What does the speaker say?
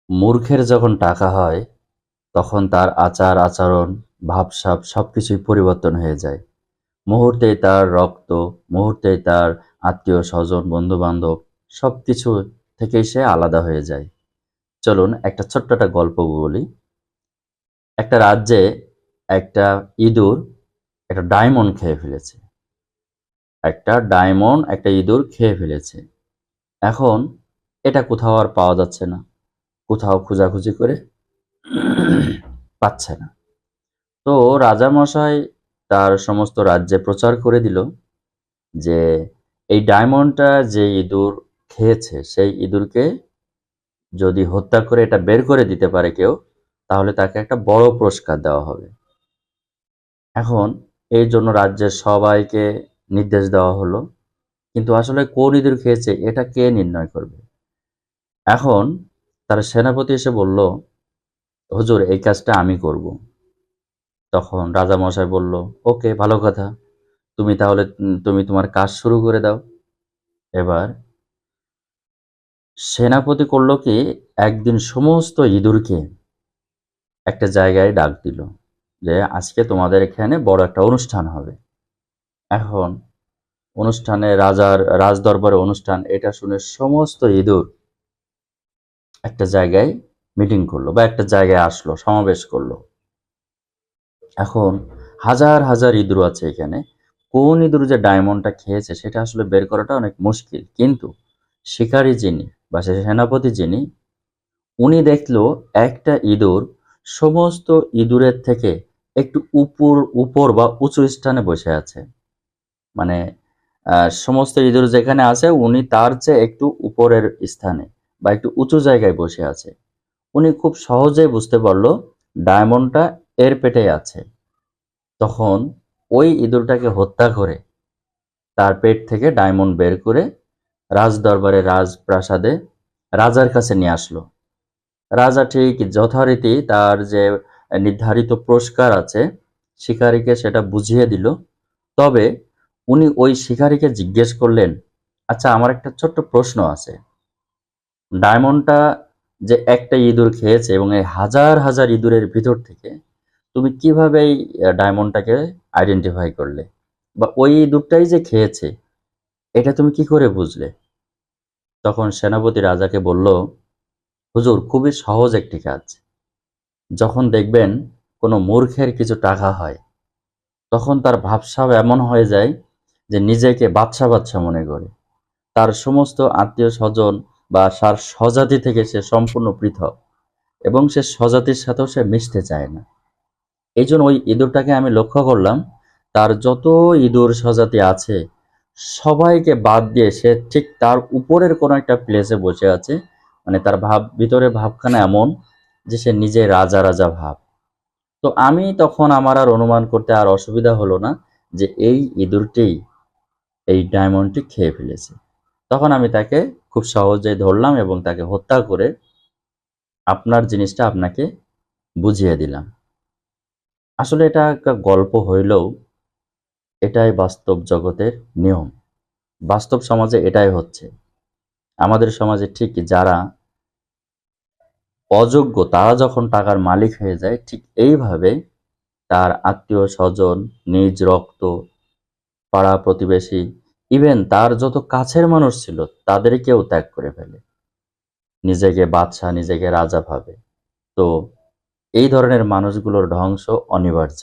মূর্খের যখন টাকা হয় তখন তার আচার আচরণ ভাবসাব সবকিছুই পরিবর্তন হয়ে যায়। মুহূর্তেই তার রক্ত, মুহূর্তেই তার আত্মীয় স্বজন বন্ধু বান্ধব সবকিছু থেকেই সে আলাদা হয়ে যায়। চলুন একটা ছোট্ট একটা গল্প বলি। একটা রাজ্যে একটা ইঁদুর একটা ডায়মন্ড খেয়ে ফেলেছে। একটা ইঁদুর খেয়ে ফেলেছে। এখন এটা কোথাও আর পাওয়া যাচ্ছে না, কোথাও খোঁজাখুঁজি করে পাচ্ছে না। তো রাজামশাই তার সমস্ত রাজ্যে প্রচার করে দিল যে এই ডায়মন্ডটা যে ইঁদুর খেয়েছে সেই ইঁদুরকে যদি হত্যা করে এটা বের করে দিতে পারে কেউ, তাহলে তাকে একটা বড় পুরস্কার দেওয়া হবে। এখন এই জন্য রাজ্যের সবাইকে নির্দেশ দেওয়া হলো, কিন্তু আসলে কোন ইঁদুর খেয়েছে এটা কে নির্ণয় করবে? এখন তার সেনাপতি এসে বলল, হুজুর এই কাজটা আমি করব। তখন রাজামশাই বলল, ওকে, ভালো কথা, তুমি তোমার কাজ শুরু করে দাও। এবার সেনাপতি করল কি, একদিন সমস্ত ইঁদুরকে একটা জায়গায় ডাক দিল যে আজকে তোমাদের এখানে বড় একটা অনুষ্ঠান হবে। এখন অনুষ্ঠানে রাজার রাজদরবারে অনুষ্ঠান, এটা শুনে সমস্ত ইঁদুর একটা জায়গায় মিটিং করলো বা একটা জায়গায় আসলো, সমাবেশ করলো। এখন হাজার হাজার ইঁদুর আছে এখানে। কোন ইঁদুর যে ডায়মন্ডটা খেয়েছে সেটা আসলে বের করাটা অনেক মুশকিল, কিন্তু শিকারী যিনি বা সে সেনাপতি যিনি, উনি দেখলো একটা ইঁদুর সমস্ত ইঁদুরের থেকে একটু উপর উপর বা উঁচু স্থানে বসে আছে। মানে সমস্ত ইঁদুর যেখানে আছে উনি তার চেয়ে একটু উপরের স্থানে বা একটু উঁচু জায়গায় বসে আছে। উনি খুব সহজেই বুঝতে পারলো ডায়মন্ডটা এর পেটে আছে। তখন ওই ইঁদুরটাকে হত্যা করে তার পেট থেকে ডায়মন্ড বের করে রাজদরবারে রাজপ্রাসাদে রাজার কাছে নিয়ে আসলো। রাজা ঠিক যথারীতি তার যে নির্ধারিত পুরস্কার আছে শিকারীকে সেটা বুঝিয়ে দিল। তবে উনি ওই শিকারীকে জিজ্ঞেস করলেন, আচ্ছা আমার একটা ছোট্ট প্রশ্ন আছে, ডায়মন্ডটা যে একটা ইঁদুর খেয়েছে এবং এই হাজার হাজার ইঁদুরের ভিতর থেকে তুমি কিভাবে এই ডায়মন্ডটাকে আইডেন্টিফাই করলে, বা ওই ইঁদুরটাই যে খেয়েছে এটা তুমি কি করে বুঝলে? তখন সেনাপতি রাজাকে বলল, হুজুর খুবই সহজ একটি কাজ। যখন দেখবেন কোনো মূর্খের কিছু টাকা হয় তখন তার ভাবসাব এমন হয়ে যায় যে নিজেকে বাদশা বাদশা মনে করে। তার সমস্ত আত্মীয় স্বজন বা তার স্বজাতি থেকে সে সম্পূর্ণ পৃথক এবং সে স্বজাতির সাথেও সে মিশতে চায় না। এই জন্য ওই ইঁদুরটাকে আমি লক্ষ্য করলাম, তার যত ইঁদুর স্বজাতি আছে সবাইকে বাদ দিয়ে সে ঠিক তার উপরের কোনো একটা প্লেসে বসে আছে। মানে তার ভিতরে ভাবখানা এমন যে সে নিজে রাজা রাজা ভাব। তো আমি তখন আমার আর অনুমান করতে আর অসুবিধা হলো না যে এই ইঁদুরটি এই ডায়মন্ডটি খেয়ে ফেলেছে। তখন আমি তাকে খুব সহজেই ধরলাম এবং তাকে হত্যা করে আপনার জিনিসটা আপনাকে বুঝিয়ে দিলাম। আসলে এটা একটা গল্প হইলেও এটাই বাস্তব জগতের নিয়ম। বাস্তব সমাজে এটাই হচ্ছে। আমাদের সমাজে ঠিক যারা অযোগ্য তারা যখন টাকার মালিক হয়ে যায়, ঠিক এইভাবে তার আত্মীয় স্বজন, নিজ রক্ত, পাড়া প্রতিবেশী, ইভেন তার যত কাছের মানুষ ছিল তাদেরকেও ত্যাগ করে ফেলে, নিজেকে বাদশা নিজেকে রাজা ভাবে। তো এই ধরনের মানুষগুলোর ধ্বংস অনিবার্য।